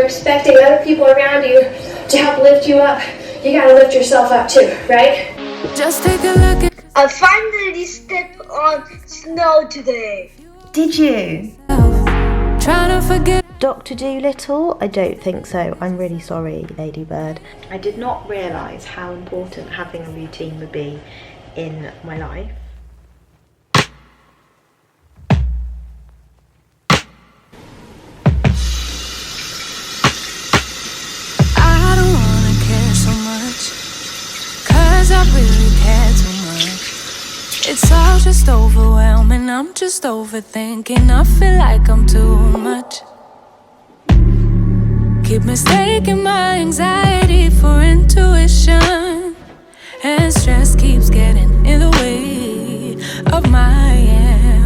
we're expecting other people around you to help lift you up, you gotta lift yourself up too, right? Just take a look at. I finally stepped on snow today. Did you? Trying to forget. Dr. Dolittle? I don't think so. I'm really sorry, Ladybird. I did not realise how important having a routine would be in my life. I don't wanna care so much, 'cause I really care too much. It's all just overwhelming, I'm just overthinking. I feel like I'm too much. Keep mistaking my anxiety for intuition, and stress keeps getting in the way of my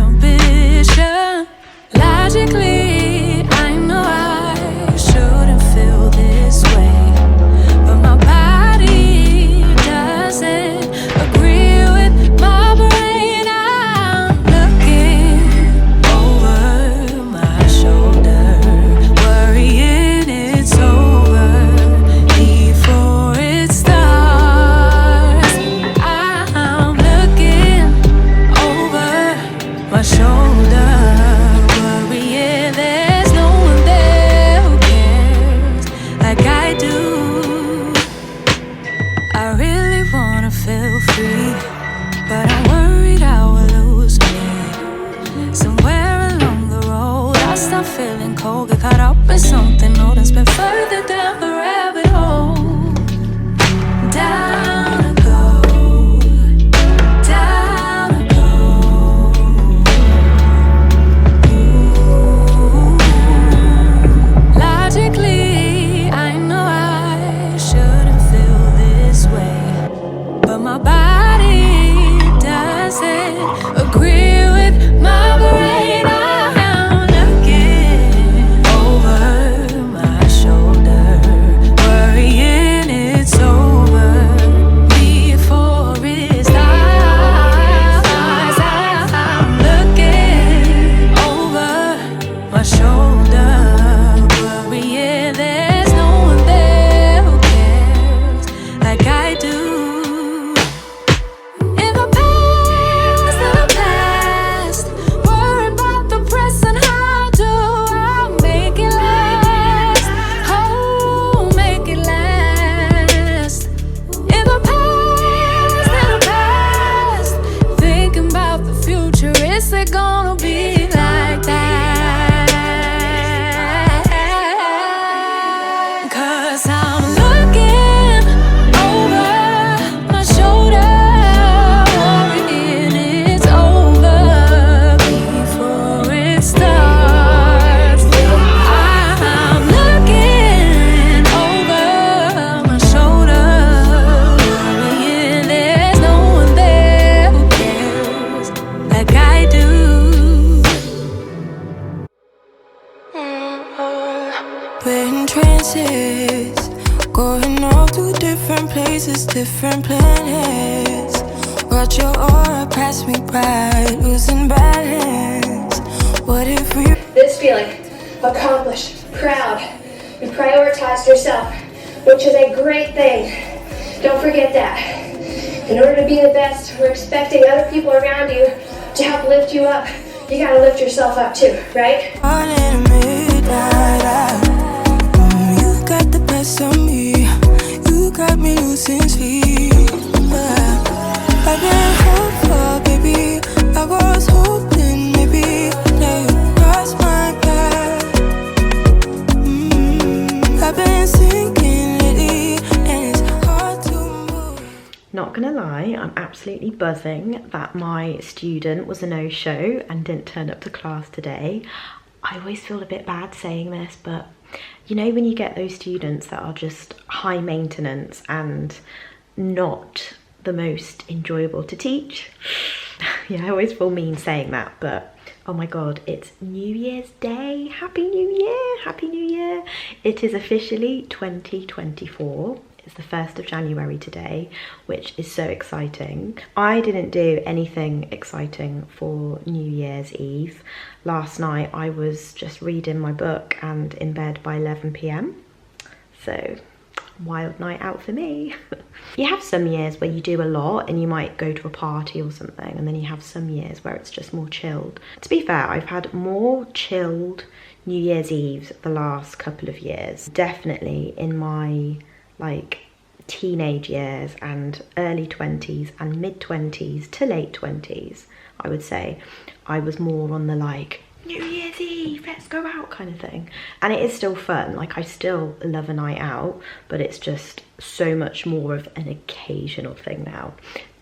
ambition. Logically, I know I shouldn't feel this way, but my body doesn't agree with my brain. I'm looking over my shoulder, worrying it's over before it starts. I'm looking over my shoulder, worrying there's no one there who cares like I do. I really wanna feel free, but I'm worried I will lose me. Somewhere along the road, I start feeling cold, get caught up in something old and spin further down the rabbit hole. Down to go, down to go. Logically, I know I shouldn't feel this way, but my body doesn't agree with my brain. I'm looking over my shoulder, worrying it's over before it starts. I'm looking over my shoulder, worrying there's no one there who cares like I do. In the past, worry about the present. How do I make it last? Oh, make it last. In the past, thinking about the future. Is it gonna be like that? 'Cause I'm looking over my shoulder, worrying it's over before it starts. I'm looking over my shoulder, worrying there's no one there who cares like I do. We're in trances, going off to different places, different planets. Watch your aura pass me by, losing balance. What if we This feeling, accomplished, proud, you prioritized yourself, which is a great thing. Don't forget that. In order to be the best, we're expecting other people around you to help lift you up. You gotta lift yourself up too, right? on in the midnight hour? You got the best of me, you got me losing sleep. I've been hopeful, baby, I was hoping maybe that you cross my path. I've been sinking lately, and it's hard to move. Not gonna lie, I'm absolutely buzzing that my student was a no-show and didn't turn up to class today. I always feel a bit bad saying this, but you know when you get those students that are just high maintenance and not the most enjoyable to teach? Yeah, I always feel mean saying that, but oh my god, it's New Year's Day. Happy New Year, Happy New Year. It is officially 2024. It's the 1st of January today, which is so exciting. I didn't do anything exciting for New Year's Eve. Last night I was just reading my book and in bed by 11 p.m. So, wild night out for me. You have some years where you do a lot and you might go to a party or something, and then you have some years where it's just more chilled. To be fair, I've had more chilled New Year's Eves the last couple of years. Definitely in my like teenage years and early 20s and mid 20s to late 20s, I would say I was more on the like New Year's Eve, let's go out kind of thing. And it is still fun, like I still love a night out, but it's just so much more of an occasional thing now.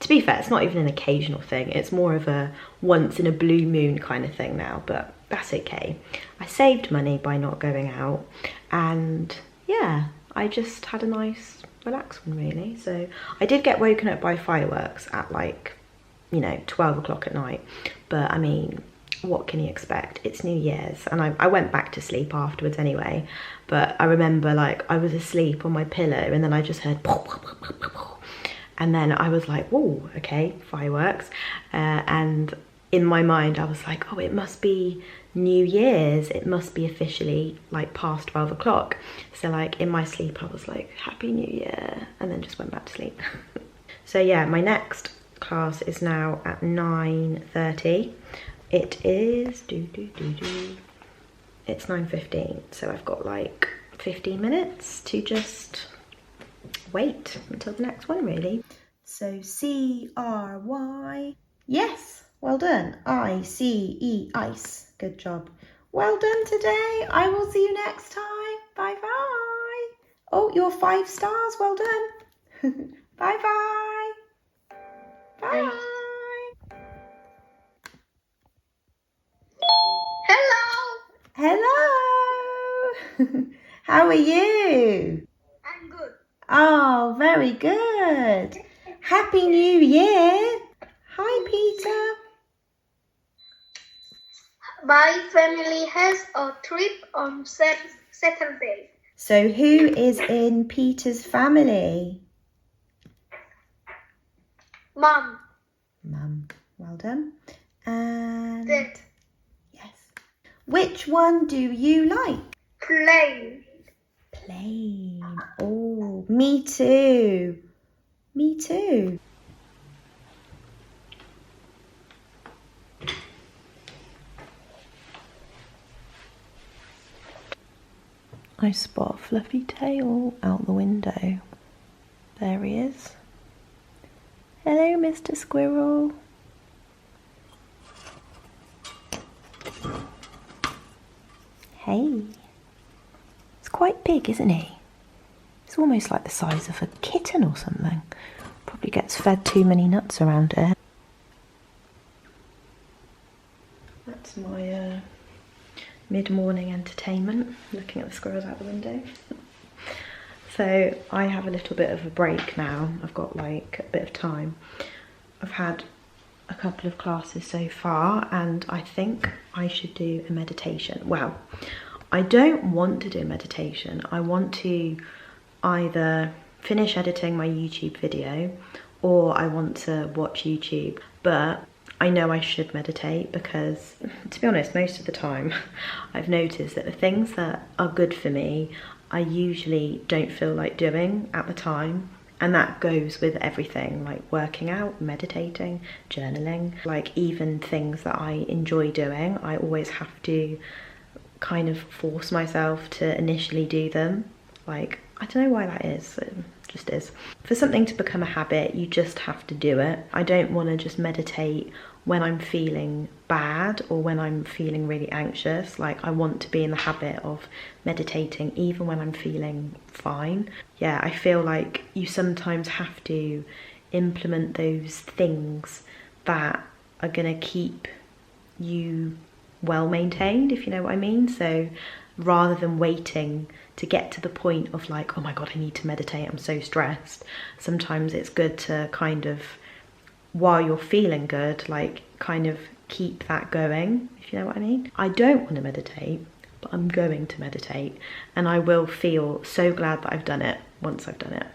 To be fair, it's not even an occasional thing, it's more of a once in a blue moon kind of thing now, but that's okay. I saved money by not going out, and yeah, I just had a nice relaxed one really. So I did get woken up by fireworks at like, you know, 12 o'clock at night, but I mean, what can you expect? It's New Year's, and I went back to sleep afterwards anyway, but I remember like I was asleep on my pillow and then I just heard and then I was like, whoa, okay, fireworks, and in my mind I was like, oh, it must be New Year's, it must be officially like past 12 o'clock. So like in my sleep I was like, Happy New Year, and then just went back to sleep. So yeah, my next class is now at 9:30. It is, it's 9:15, so I've got like 15 minutes to just wait until the next one really. So C-R-Y, yes, well done. I-C-E, ice, good job. Well done today, I will see you next time, bye bye. Oh, you're 5 stars, well done. Bye bye. Bye. Hello! How are you? I'm good. Oh, very good. Happy New Year. Hi, Peter. My family has a trip on Saturday. So who is in Peter's family? Mom. Mum, well done. And Dad. yes. Which one do you like? Plain. Plain. Oh, me too. Me too. I spot a fluffy tail out the window. There he is. Hello, Mr. Squirrel. Hey. It's quite big, isn't he? It's almost like the size of a kitten or something. Probably gets fed too many nuts around here. That's my mid-morning entertainment, looking at the squirrels out the window. So I have a little bit of a break now. I've got like a bit of time. I've had a couple of classes so far and I think I should do a meditation. Well, I don't want to do a meditation. I want to either finish editing my YouTube video or I want to watch YouTube. But I know I should meditate because, to be honest, most of the time I've noticed that the things that are good for me I usually don't feel like doing at the time, and that goes with everything, like working out, meditating, journaling, like even things that I enjoy doing, I always have to kind of force myself to initially do them. Like, I don't know why that is, it just is. For something to become a habit, you just have to do it. I don't want to just meditate when I'm feeling bad or when I'm feeling really anxious. Like, I want to be in the habit of meditating even when I'm feeling fine. Yeah, I feel like you sometimes have to implement those things that are gonna keep you well maintained, if you know what I mean. So rather than waiting to get to the point of like, oh my god, I need to meditate, I'm so stressed, sometimes it's good to kind of, while you're feeling good, like kind of keep that going, if you know what I mean. I don't want to meditate, but I'm going to meditate, and I will feel so glad that I've done it once I've done it.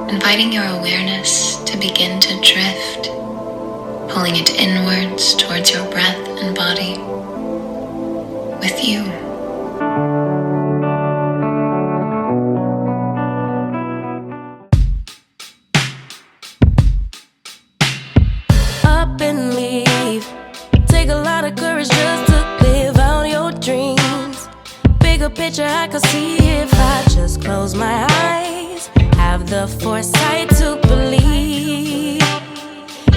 Inviting your awareness to begin to drift, pulling it inwards towards your breath and body with you. Up and leave. Take a lot of courage just to live out your dreams. Bigger picture I could see if I just close my eyes. Have the foresight to believe.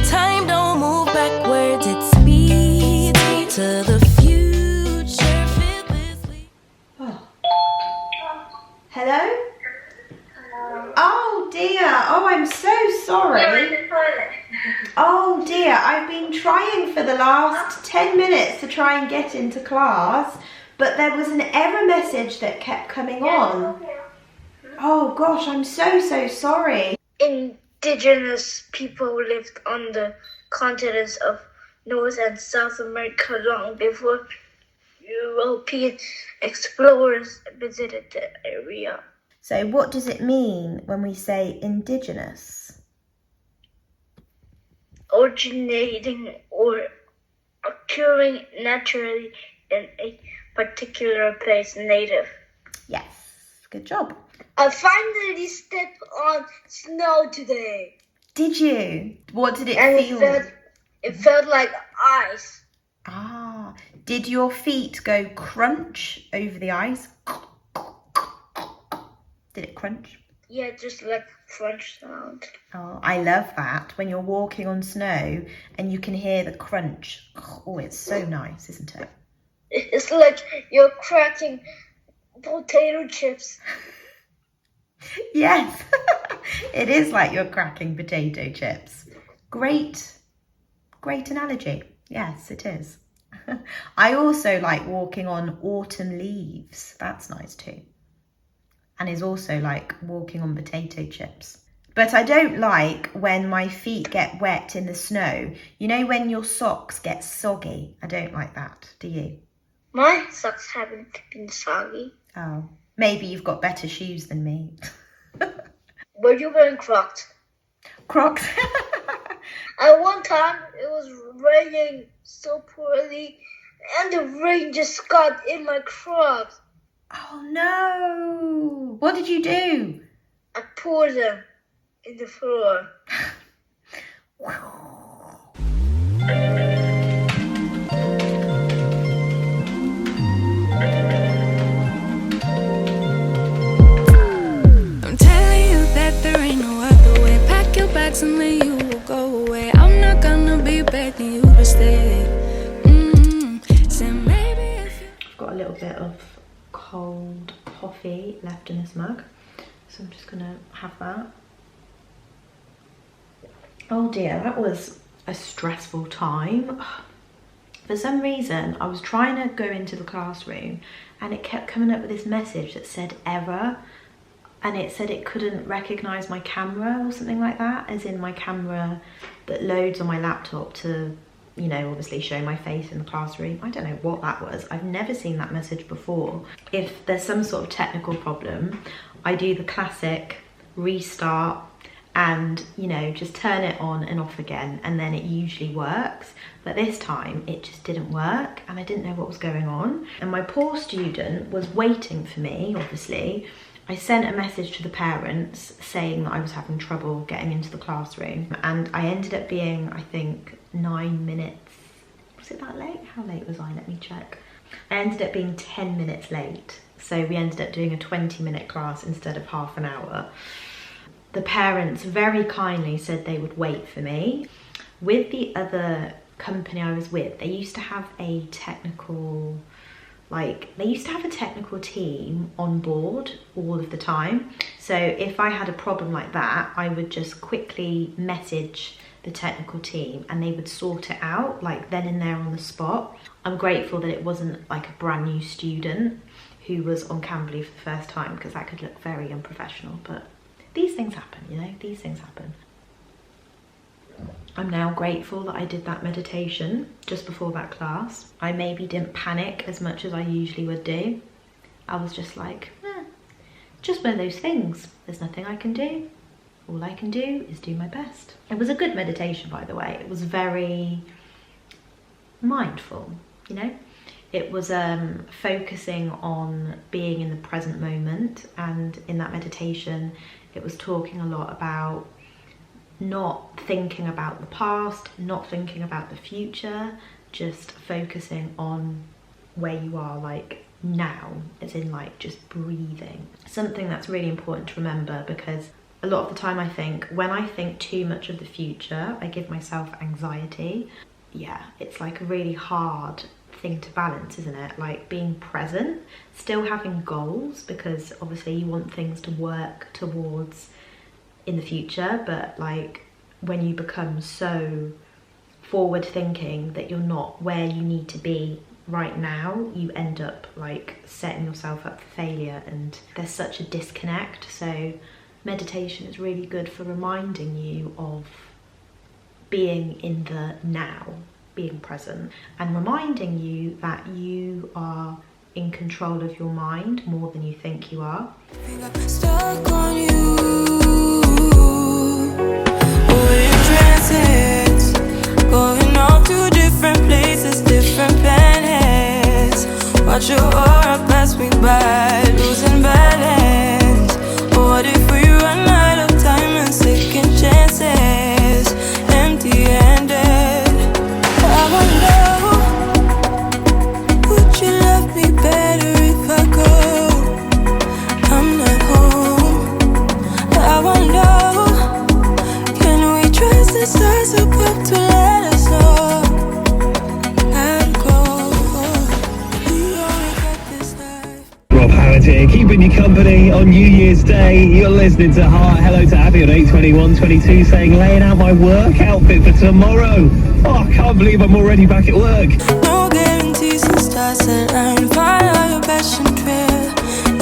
Time don't move backwards, it speeds to the future fearlessly. Oh. Hello? Oh dear, oh I'm so sorry. Oh dear, I've been trying for the last 10 minutes to try and get into class, but there was an error message that kept coming on. Oh gosh, I'm so sorry. Indigenous people lived on the continents of North and South America long before European explorers visited the area. So what does it mean when we say indigenous? Originating or occurring naturally in a particular place, native. Yes, good job. I finally stepped on snow today. Did you? What did it And feel? it felt like ice. Ah, did your feet go crunch over the ice? Did it crunch? Yeah, just like French sound. Oh, I love that. When you're walking on snow and you can hear the crunch. Oh, it's so nice, isn't it? It's like you're cracking potato chips. Yes, it is like you're cracking potato chips. Great analogy. Yes, it is. I also like walking on autumn leaves. That's nice too. And is also like walking on potato chips. But I don't like when my feet get wet in the snow. You know when your socks get soggy? I don't like that. Do you? My socks haven't been soggy. Oh, maybe you've got better shoes than me. Were you wearing Crocs? Crocs. At one time, it was raining so poorly, and the rain just got in my Crocs. Oh no! What did you do? I poured them in the floor. I'm telling you that there ain't no other way. Pack your bags and then you will go away. I'm not gonna be begging you to stay. So maybe if you... I've got a little bit of cold coffee left in this mug, so I'm just gonna have that. Oh dear, that was a stressful time. For some reason, I was trying to go into the classroom and it kept coming up with this message that said error, and it said it couldn't recognize my camera or something like that, as in my camera that loads on my laptop to, you know, obviously show my face in the classroom. I don't know what that was. I've never seen that message before. If there's some sort of technical problem, I do the classic restart and, you know, just turn it on and off again, and then it usually works. But this time it just didn't work and I didn't know what was going on. And my poor student was waiting for me, obviously. I sent a message to the parents saying that I was having trouble getting into the classroom, and I ended up being, I think, 9 minutes. Was it that late? How late was I? Let me check. I ended up being 10 minutes late. So we ended up doing a 20-minute class instead of half an hour. The parents very kindly said they would wait for me. With the other company I was with, they used to have a technical team on board all of the time. So if I had a problem like that, I would just quickly message the technical team and they would sort it out like then and there on the spot. I'm grateful that it wasn't like a brand new student who was on Cambly for the first time, because that could look very unprofessional, but these things happen, you know, these things happen. I'm now grateful that I did that meditation just before that class. I maybe didn't panic as much as I usually would do. I was just like, just one of those things. There's nothing I can do. All I can do is do my best. It was a good meditation, by the way. It was very mindful, you know? It was focusing on being in the present moment, and in that meditation, it was talking a lot about not thinking about the past, not thinking about the future, just focusing on where you are, like now, as in like just breathing. Something that's really important to remember, because a lot of the time I think, when I think too much of the future, I give myself anxiety. Yeah, it's like a really hard thing to balance, isn't it? Like being present, still having goals, because obviously you want things to work towards in the future, but like when you become so forward thinking that you're not where you need to be right now, you end up like setting yourself up for failure, and there's such a disconnect. So meditation is really good for reminding you of being in the now, being present, and reminding you that you are in control of your mind more than you think you are. Stuck on you, we're in transits, going off to different places, different planets. Watch your aura pass me by, losing balance. What if we run out of time and second chances, empty-handed? I wonder, would you love me better if I go? I'm not home. I wonder, can we trust the stars above to let us know? I'd go. We only got this life. Rob Howard here, keeping you company on New Year's Day. You're listening to Heart. Hello to Abby on 82122 saying, laying out my work outfit for tomorrow. Oh, I can't believe I'm already back at work. No guarantees and stars align. Follow your passion trail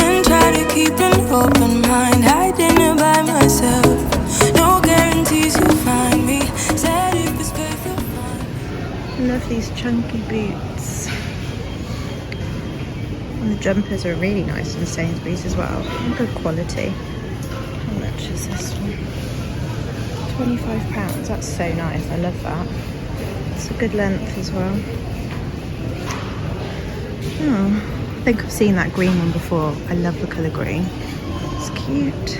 and try to keep an open mind. Hiding it by myself. No guarantees you'll find me. Said if it's faith you'll find me. Love these chunky boots. And the jumpers are really nice in Sainsbury's as well. And good quality. How much is this one? £25. That's so nice. I love that. It's a good length as well. Oh, I think I've seen that green one before. I love the colour green. It's cute.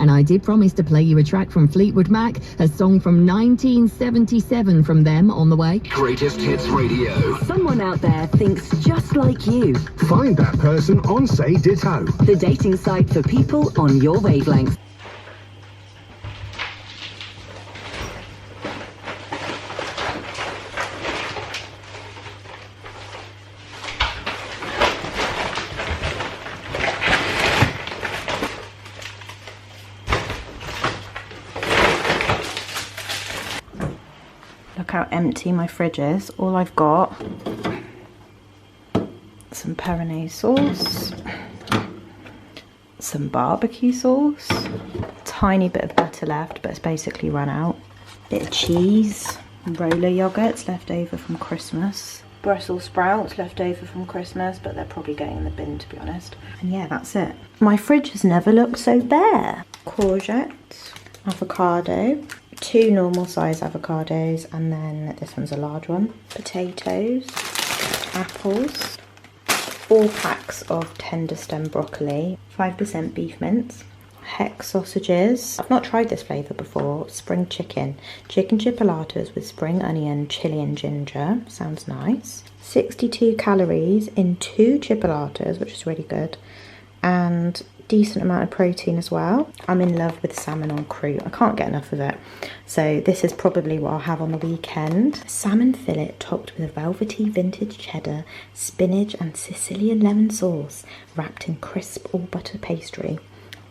And I did promise to play you a track from Fleetwood Mac, a song from 1977 from them on the way. Greatest Hits Radio. Someone out there thinks just like you. Find that person on Say Ditto. The dating site for people on your wavelength. Look how empty my fridge is. All I've got, some Peronaise sauce, some barbecue sauce, tiny bit of butter left, but it's basically run out, bit of cheese, roller yogurts left over from Christmas, Brussels sprouts left over from Christmas, but they're probably going in the bin, to be honest. And yeah, that's it. My fridge has never looked so bare. Courgettes, avocado, 2 normal size avocados, and then this one's a large one. Potatoes, apples, 4 packs of tender stem broccoli, 5% beef mince, Hex sausages. I've not tried this flavour before. Spring chicken. Chicken chipolatas with spring onion, chilli and ginger. Sounds nice. 62 calories in 2 chipolatas, which is really good. And decent amount of protein as well. I'm in love with salmon en croûte. I can't get enough of it. So this is probably what I'll have on the weekend. Salmon fillet topped with a velvety vintage cheddar, spinach and Sicilian lemon sauce, wrapped in crisp all butter pastry.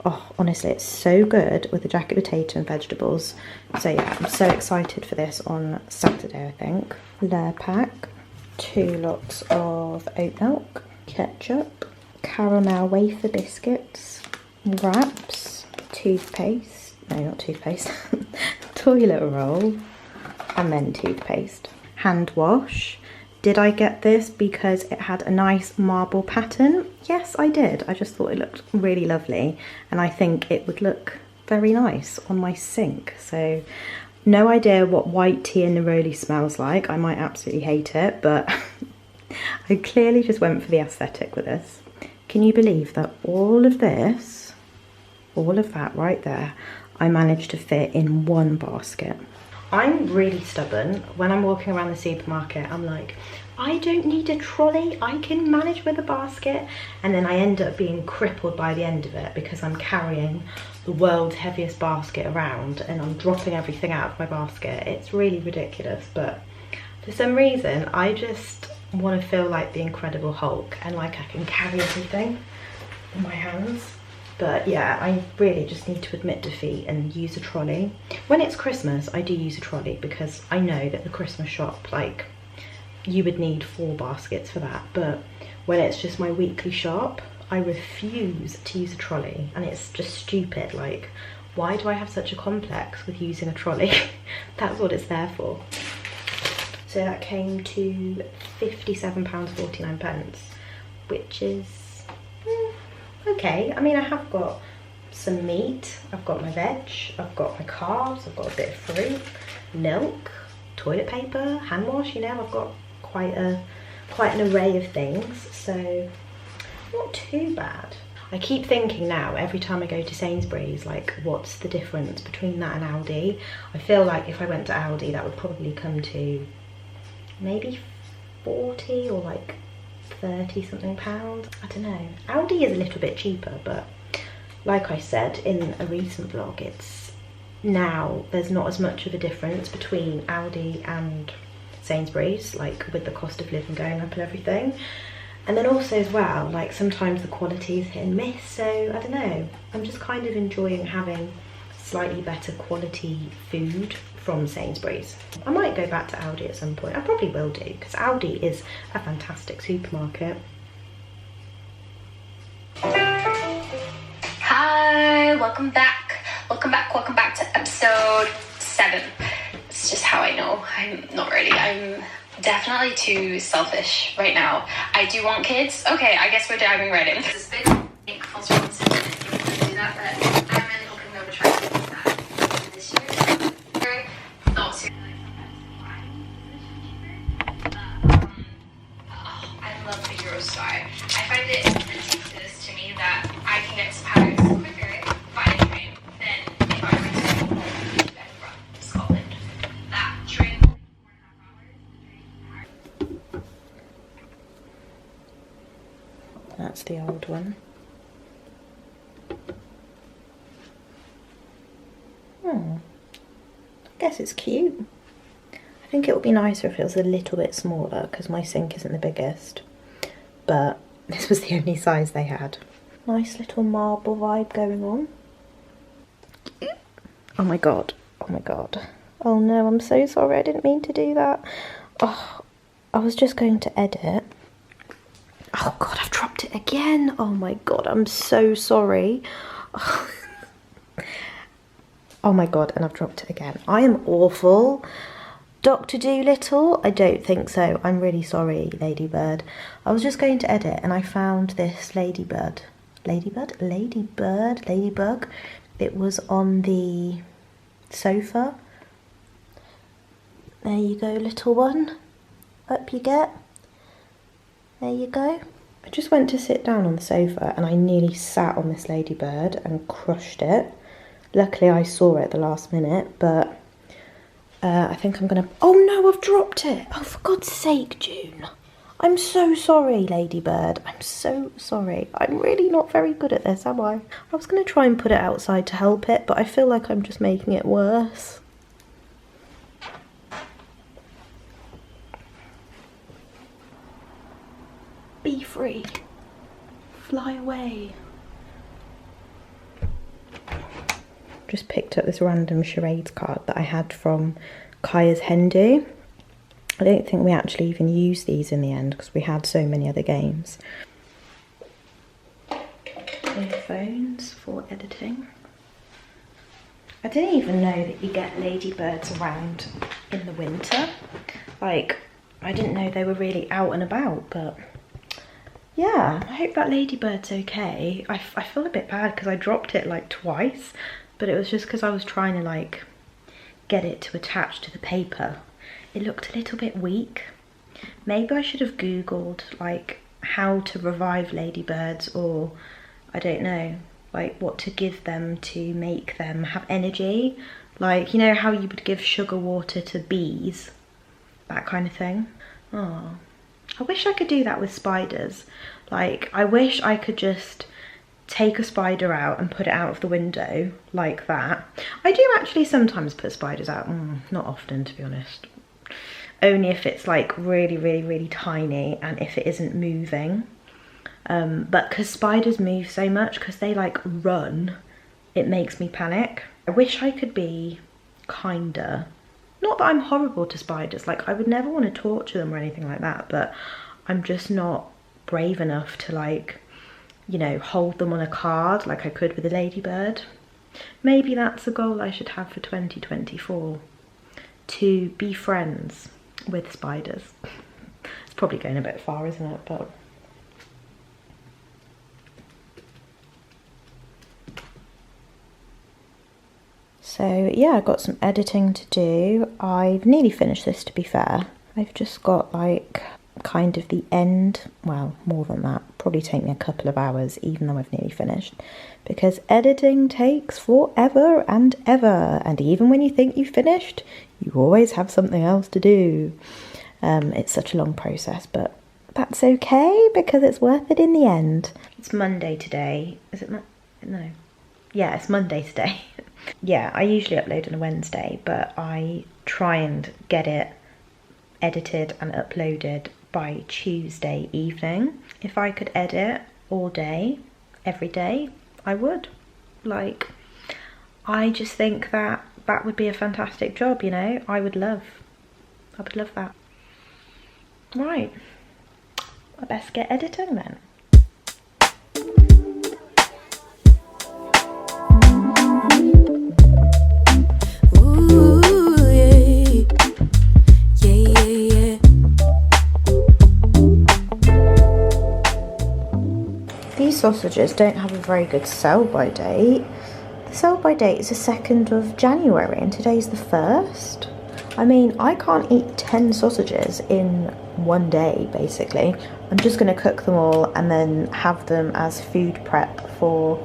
Oh, honestly, it's so good with the jacket potato and vegetables. So yeah, I'm so excited for this on Saturday, I think. Layer pack, 2 lots of oat milk, ketchup, caramel wafer biscuits, wraps, toothpaste, no, not toothpaste, toilet roll, and then toothpaste. Hand wash. Did I get this because it had a nice marble pattern? Yes, I did. I just thought it looked really lovely, and I think it would look very nice on my sink. So no idea what white tea and neroli smells like. I might absolutely hate it, but I clearly just went for the aesthetic with this. Can you believe that all of this, all of that right there, I managed to fit in one basket? I'm really stubborn. When I'm walking around the supermarket, I'm like, I don't need a trolley, I can manage with a basket. And then I end up being crippled by the end of it because I'm carrying the world's heaviest basket around and I'm dropping everything out of my basket. It's really ridiculous, but for some reason, I just want to feel like the Incredible Hulk and like I can carry everything in my hands. But yeah, I really just need to admit defeat and use a trolley. When it's Christmas, I do use a trolley because I know that the Christmas shop, like, you would need 4 baskets for that. But when it's just my weekly shop, I refuse to use a trolley. And it's just stupid. Like, why do I have such a complex with using a trolley? That's what it's there for. So that came to £57.49, which is okay. I mean, I have got some meat, I've got my veg, I've got my carbs, I've got a bit of fruit, milk, toilet paper, hand wash, you know, I've got quite an array of things, so not too bad. I keep thinking now, every time I go to Sainsbury's, like, what's the difference between that and Aldi? I feel like if I went to Aldi, that would probably come to maybe 40 or like 30 something pounds. I don't know. Aldi is a little bit cheaper, but like I said in a recent vlog, it's now there's not as much of a difference between Aldi and Sainsbury's, like with the cost of living going up and everything. And then also as well, like sometimes the quality is hit and miss, so I don't know. I'm just kind of enjoying having slightly better quality food from Sainsbury's. I might go back to Aldi at some point. I probably will do, because Aldi is a fantastic supermarket. Hi, welcome back. Welcome back to episode 7. It's just how I know I'm not ready. I'm definitely too selfish right now. I do want kids. Okay, I guess we're diving right in. This big pink false promises do that, but I'm really hoping they'll try to do that this year. Not too. I love the Eurostar. I find it ridiculous to me that I can get to Paris quicker by train than if I were to go home to Edinburgh, Scotland. That train. That's the old one. I guess it's cute. I think it would be nicer if it was a little bit smaller because my sink isn't the biggest. But this was the only size they had. Nice little marble vibe going on. Oh my god. Oh my god. Oh no, I'm so sorry. I didn't mean to do that. Oh, I was just going to edit. Oh god, I've dropped it again. Oh my god, I'm so sorry. Oh my god, and I've dropped it again. I am awful. Dr. Dolittle? I don't think so. I'm really sorry, Ladybird. I was just going to edit and I found this ladybug. It was on the sofa. There you go, little one. Up you get. There you go. I just went to sit down on the sofa and I nearly sat on this ladybird and crushed it. Luckily I saw it at the last minute, but I think I'm gonna... Oh no, I've dropped it! Oh, for God's sake, June. I'm so sorry, Ladybird. I'm so sorry. I'm really not very good at this, am I? I was going to try and put it outside to help it, but I feel like I'm just making it worse. Be free. Fly away. Just picked up this random charades card that I had from Kaya's hen do. I don't think we actually even used these in the end because we had so many other games. Earphones for editing. I didn't even know that you get ladybirds around in the winter. Like, I didn't know they were really out and about, but yeah, I hope that ladybird's okay. I feel a bit bad because I dropped it like twice, but it was just because I was trying to like get it to attach to the paper. It looked a little bit weak. Maybe I should have Googled like how to revive ladybirds, or I don't know, like what to give them to make them have energy. Like, you know how you would give sugar water to bees? That kind of thing. Oh, I wish I could do that with spiders. Like, I wish I could just take a spider out and put it out of the window like that. I do actually sometimes put spiders out, not often to be honest. Only if it's like really, really, really tiny and if it isn't moving. But because spiders move so much, because they like run, it makes me panic. I wish I could be kinder. Not that I'm horrible to spiders, like I would never want to torture them or anything like that, but I'm just not brave enough to like, you know, hold them on a card like I could with a ladybird. Maybe that's a goal I should have for 2024, to be friends with spiders. It's probably going a bit far, isn't it? But so yeah, I've got some editing to do. I've nearly finished this, to be fair. I've just got like kind of the end, well, more than that, probably take me a couple of hours even though I've nearly finished, because editing takes forever and ever, and even when you think you've finished, you always have something else to do. It's such a long process, but that's okay because it's worth it in the end. It's Monday today. Is it? No. Yeah, it's Monday today. Yeah, I usually upload on a Wednesday, but I try and get it edited and uploaded by Tuesday evening. If I could edit all day, every day, I would. Like, I just think that that would be a fantastic job, you know? I would love that. Right, I best get editing then. These sausages don't have a very good sell-by date. The sell-by date is the 2nd of January and today's the 1st. I mean, I can't eat 10 sausages in one day, basically. I'm just going to cook them all and then have them as food prep for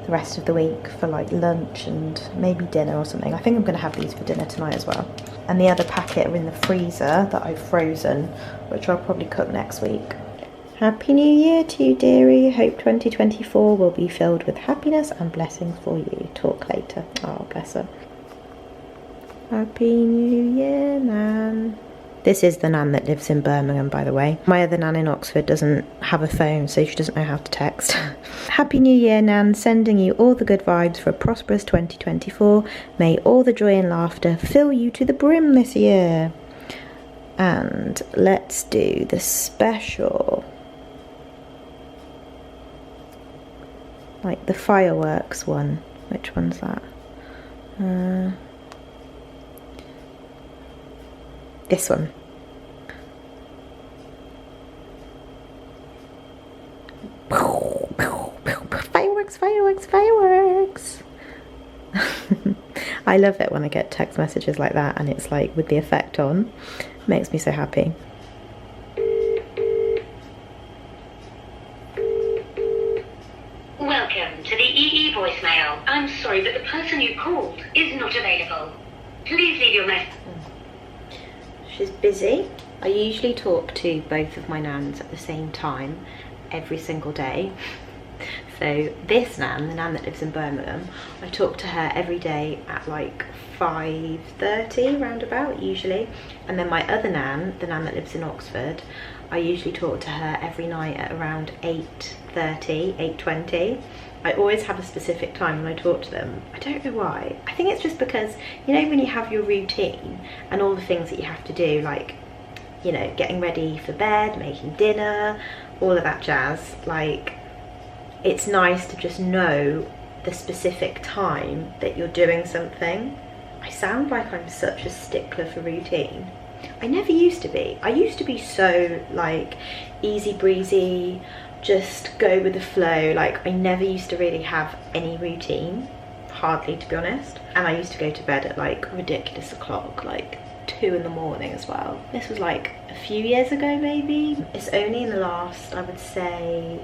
the rest of the week for like lunch and maybe dinner or something. I think I'm going to have these for dinner tonight as well. And the other packet are in the freezer that I've frozen, which I'll probably cook next week. Happy New Year to you, dearie. Hope 2024 will be filled with happiness and blessings for you. Talk later. Oh, bless her. Happy New Year, Nan. This is the Nan that lives in Birmingham, by the way. My other Nan in Oxford doesn't have a phone, so she doesn't know how to text. Happy New Year, Nan. Sending you all the good vibes for a prosperous 2024. May all the joy and laughter fill you to the brim this year. And let's do the special, like the fireworks one. Which one's that? This one. Fireworks, fireworks, fireworks. I love it when I get text messages like that and it's like with the effect on. It makes me so happy. Welcome to the EE voicemail. I'm sorry, but the person you called is not available. Please leave your message. She's busy. I usually talk to both of my nans at the same time every single day. So this nan, the nan that lives in Birmingham, I talk to her every day at like 5:30 roundabout usually, and then my other nan, the nan that lives in Oxford, I usually talk to her every night at around 8:30, 8:20. I always have a specific time when I talk to them. I don't know why. I think it's just because, you know, when you have your routine and all the things that you have to do, like, you know, getting ready for bed, making dinner, all of that jazz, like, it's nice to just know the specific time that you're doing something. I sound like I'm such a stickler for routine. I never used to be. I used to be so like easy breezy, just go with the flow. Like I never used to really have any routine, hardly, to be honest. And I used to go to bed at like ridiculous o'clock, like 2 in the morning as well. This was like a few years ago maybe. It's only in the last, I would say,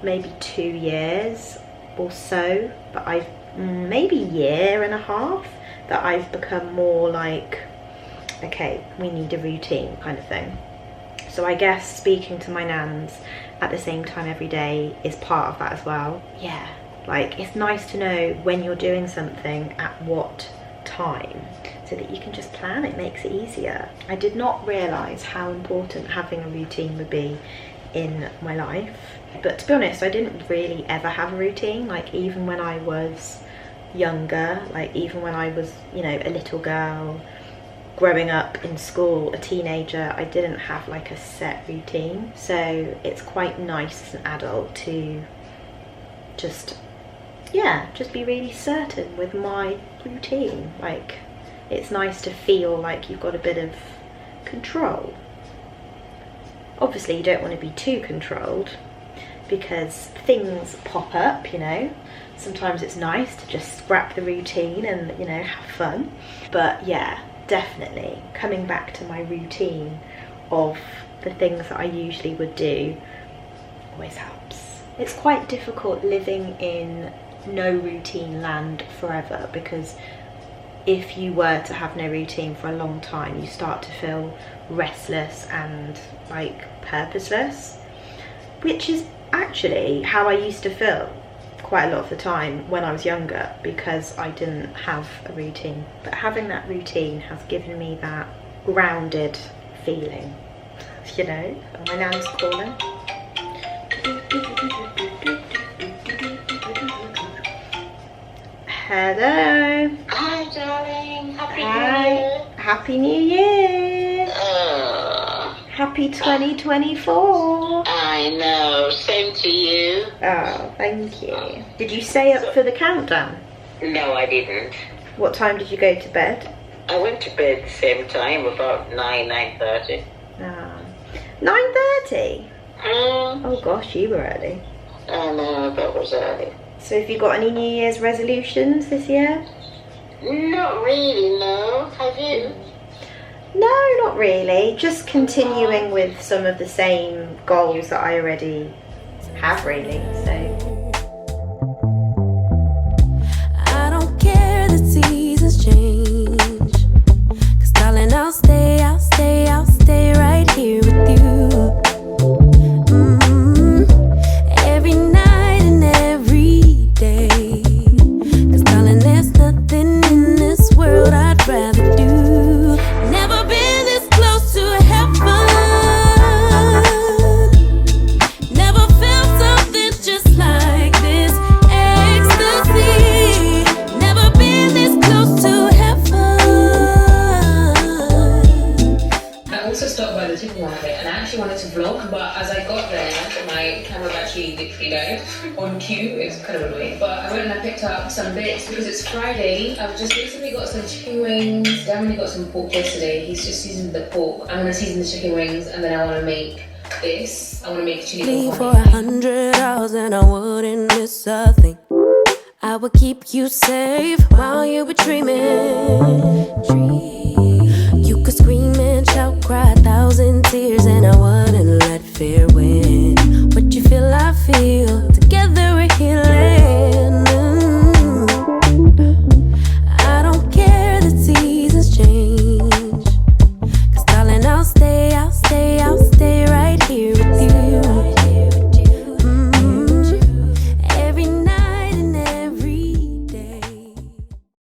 maybe 2 years or so, but I've maybe year and a half that I've become more like, okay, we need a routine kind of thing. So I guess speaking to my nans at the same time every day is part of that as well. Yeah, like it's nice to know when you're doing something at what time so that you can just plan. It makes it easier. I did not realise how important having a routine would be in my life, but to be honest, I didn't really ever have a routine. Like even when I was younger, like even when I was, you know, a little girl growing up in school, a teenager, I didn't have like a set routine. So it's quite nice as an adult to just, yeah, just be really certain with my routine. Like it's nice to feel like you've got a bit of control. Obviously you don't want to be too controlled because things pop up, you know. Sometimes it's nice to just scrap the routine and, you know, have fun. But yeah, definitely coming back to my routine of the things that I usually would do always helps. It's quite difficult living in no routine land forever, because if you were to have no routine for a long time, you start to feel restless and like purposeless, which is actually how I used to feel quite a lot of the time when I was younger, because I didn't have a routine. But having that routine has given me that grounded feeling, you know. My nan's calling. Hello. Hi, darling. Happy New Year. Happy New Year. Happy 2024. I know. Same to you. Oh, thank you. Did you stay up for the countdown? No, I didn't. What time did you go to bed? I went to bed the same time, about 9:30. 9:30? Oh gosh, you were early. I know, that was early. So have you got any New Year's resolutions this year? Not really, no. Have you? No, not really. Just continuing with some of the same goals that I already have, really. So I don't care the seasons change, 'cause darling, I'll stay right here with you. Every night and every day, 'cause darling, there's nothing in this world I'd rather do. Never been this close to heaven, never felt something just like this ecstasy, never been this close to heaven. I also stopped by the supermarket and I actually wanted to vlog, but as I got there, my camera battery literally died on cue. It was kind of annoying. But I went and I picked up some bits because it's Friday. I've just recently got some chicken wings. Dan only got some pork yesterday. He's just seasoned the pork. I'm gonna season the chicken wings and then I want to make this. I want to make chili con For 100 hours and I wouldn't miss a thing. I would keep you safe while you were dreaming.